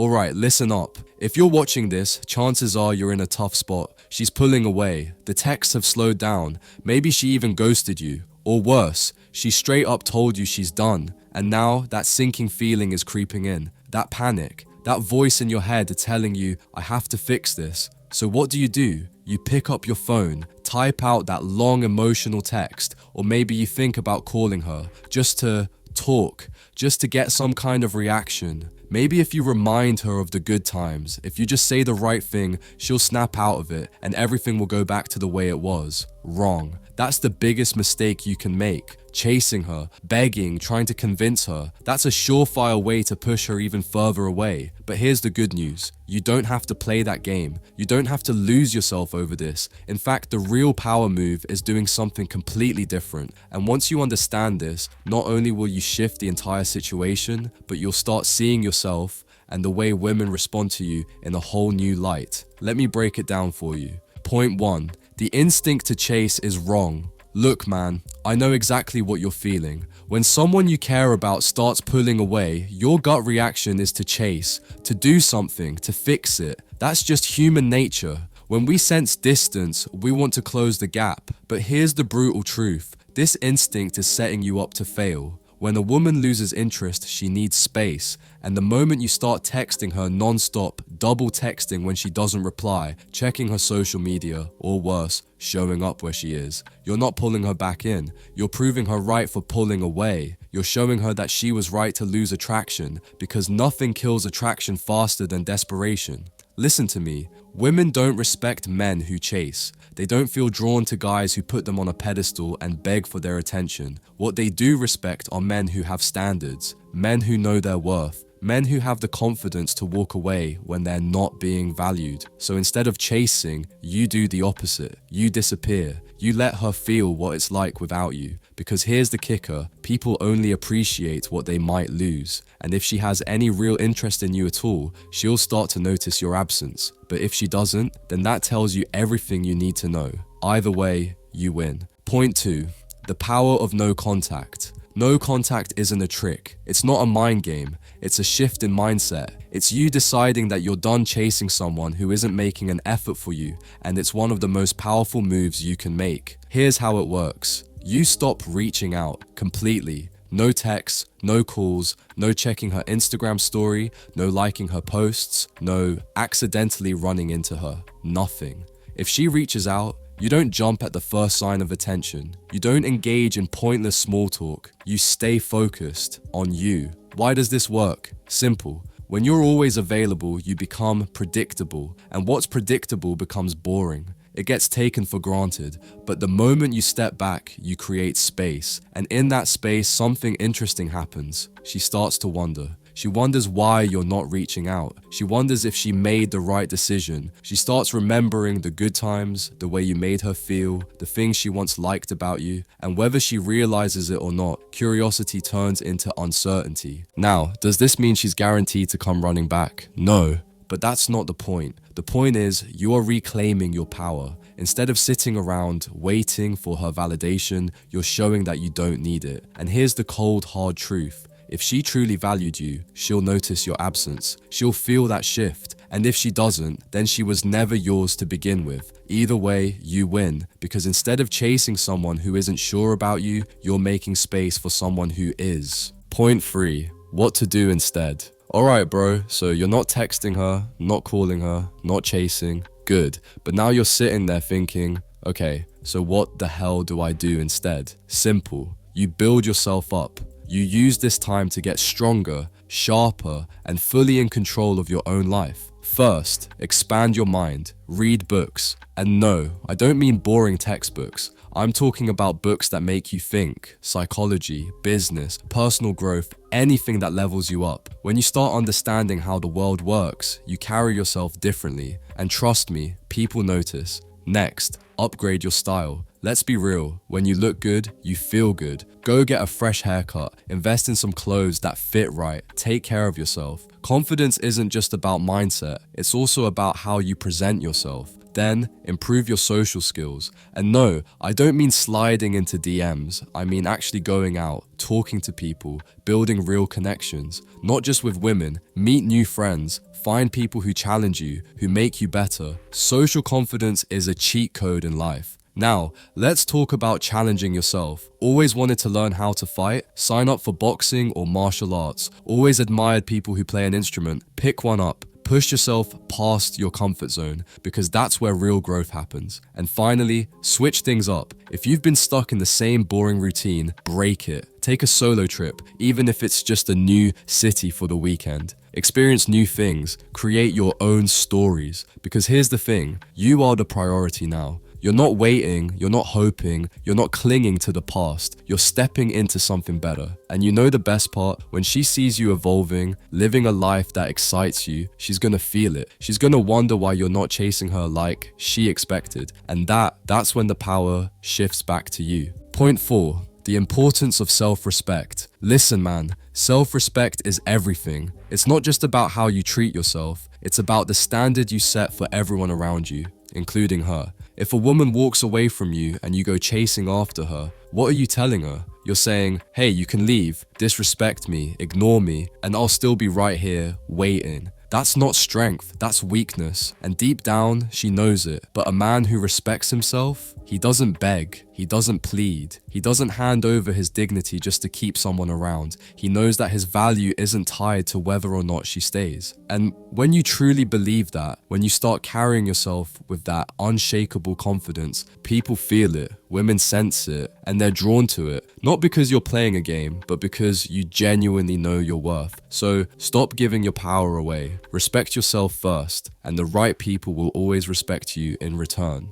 Alright, listen up. If you're watching this, chances are you're in a tough spot. She's pulling away, the texts have slowed down, maybe she even ghosted you. Or worse, she straight up told you she's done, and now that sinking feeling is creeping in. That panic, that voice in your head telling you, I have to fix this. So what do? You pick up your phone, type out that long emotional text, or maybe you think about calling her, just to talk, just to get some kind of reaction. Maybe if you remind her of the good times, if you just say the right thing, she'll snap out of it and everything will go back to the way it was. Wrong. That's the biggest mistake you can make. Chasing her, begging, trying to convince her. That's a surefire way to push her even further away. But here's the good news. You don't have to play that game. You don't have to lose yourself over this. In fact, the real power move is doing something completely different. And once you understand this, not only will you shift the entire situation, but you'll start seeing yourself and the way women respond to you in a whole new light. Let me break it down for you. Point 1. The instinct to chase is wrong. Look man, I know exactly what you're feeling. When someone you care about starts pulling away, your gut reaction is to chase, to do something, to fix it. That's just human nature. When we sense distance, we want to close the gap. But here's the brutal truth. This instinct is setting you up to fail. When a woman loses interest, she needs space. And the moment you start texting her non-stop, double texting when she doesn't reply, checking her social media, or worse, showing up where she is, you're not pulling her back in. You're proving her right for pulling away. You're showing her that she was right to lose attraction, because nothing kills attraction faster than desperation. Listen to me. Women don't respect men who chase. They don't feel drawn to guys who put them on a pedestal and beg for their attention. What they do respect are men who have standards, men who know their worth, men who have the confidence to walk away when they're not being valued. So instead of chasing, you do the opposite. You disappear. You let her feel what it's like without you. Because here's the kicker, people only appreciate what they might lose. And if she has any real interest in you at all, she'll start to notice your absence. But if she doesn't, then that tells you everything you need to know. Either way, you win. Point 2. The power of no contact. No contact isn't a trick. It's not a mind game. It's a shift in mindset. It's you deciding that you're done chasing someone who isn't making an effort for you, and it's one of the most powerful moves you can make. Here's how it works. You stop reaching out completely. No texts, no calls, no checking her Instagram story, no liking her posts, no accidentally running into her. Nothing. If she reaches out, you don't jump at the first sign of attention. You don't engage in pointless small talk. You stay focused on you. Why does this work? Simple. When you're always available, you become predictable, and what's predictable becomes boring. It gets taken for granted, but the moment you step back, you create space, and in that space, something interesting happens. She starts to wonder. She wonders why you're not reaching out. She wonders if she made the right decision. She starts remembering the good times, the way you made her feel, the things she once liked about you, and whether she realizes it or not, curiosity turns into uncertainty. Now, does this mean she's guaranteed to come running back? No. But that's not the point. The point is, you are reclaiming your power. Instead of sitting around waiting for her validation, you're showing that you don't need it. And here's the cold, hard truth. If she truly valued you, she'll notice your absence. She'll feel that shift. And if she doesn't, then she was never yours to begin with. Either way, you win. Because instead of chasing someone who isn't sure about you, you're making space for someone who is. Point 3. What to do instead. Alright bro, so you're not texting her, not calling her, not chasing. Good. But now you're sitting there thinking, okay, so what the hell do I do instead? Simple. You build yourself up. You use this time to get stronger, sharper, and fully in control of your own life. First, expand your mind, read books. And no, I don't mean boring textbooks. I'm talking about books that make you think, psychology, business, personal growth, anything that levels you up. When you start understanding how the world works, you carry yourself differently. And trust me, people notice. Next, upgrade your style. Let's be real, when you look good, you feel good. Go get a fresh haircut, invest in some clothes that fit right, take care of yourself. Confidence isn't just about mindset, it's also about how you present yourself. Then, improve your social skills. And no, I don't mean sliding into DMs. I mean actually going out, talking to people, building real connections. Not just with women, meet new friends, find people who challenge you, who make you better. Social confidence is a cheat code in life. Now, let's talk about challenging yourself. Always wanted to learn how to fight? Sign up for boxing or martial arts. Always admired people who play an instrument? Pick one up. Push yourself past your comfort zone, because that's where real growth happens. And finally, switch things up. If you've been stuck in the same boring routine, break it. Take a solo trip, even if it's just a new city for the weekend. Experience new things. Create your own stories. Because here's the thing, you are the priority now. You're not waiting, you're not hoping, you're not clinging to the past. You're stepping into something better. And you know the best part? When she sees you evolving, living a life that excites you, she's gonna feel it. She's gonna wonder why you're not chasing her like she expected. And that's when the power shifts back to you. Point 4. The importance of self-respect. Listen, man, self-respect is everything. It's not just about how you treat yourself, it's about the standard you set for everyone around you, including her. If a woman walks away from you and you go chasing after her, what are you telling her? You're saying, hey, you can leave, disrespect me, ignore me, and I'll still be right here, waiting. That's not strength, that's weakness. And deep down, she knows it. But a man who respects himself, he doesn't beg, he doesn't plead, he doesn't hand over his dignity just to keep someone around. He knows that his value isn't tied to whether or not she stays. And when you truly believe that, when you start carrying yourself with that unshakable confidence, people feel it, women sense it, and they're drawn to it. Not because you're playing a game, but because you genuinely know your worth. So stop giving your power away. Respect yourself first, and the right people will always respect you in return.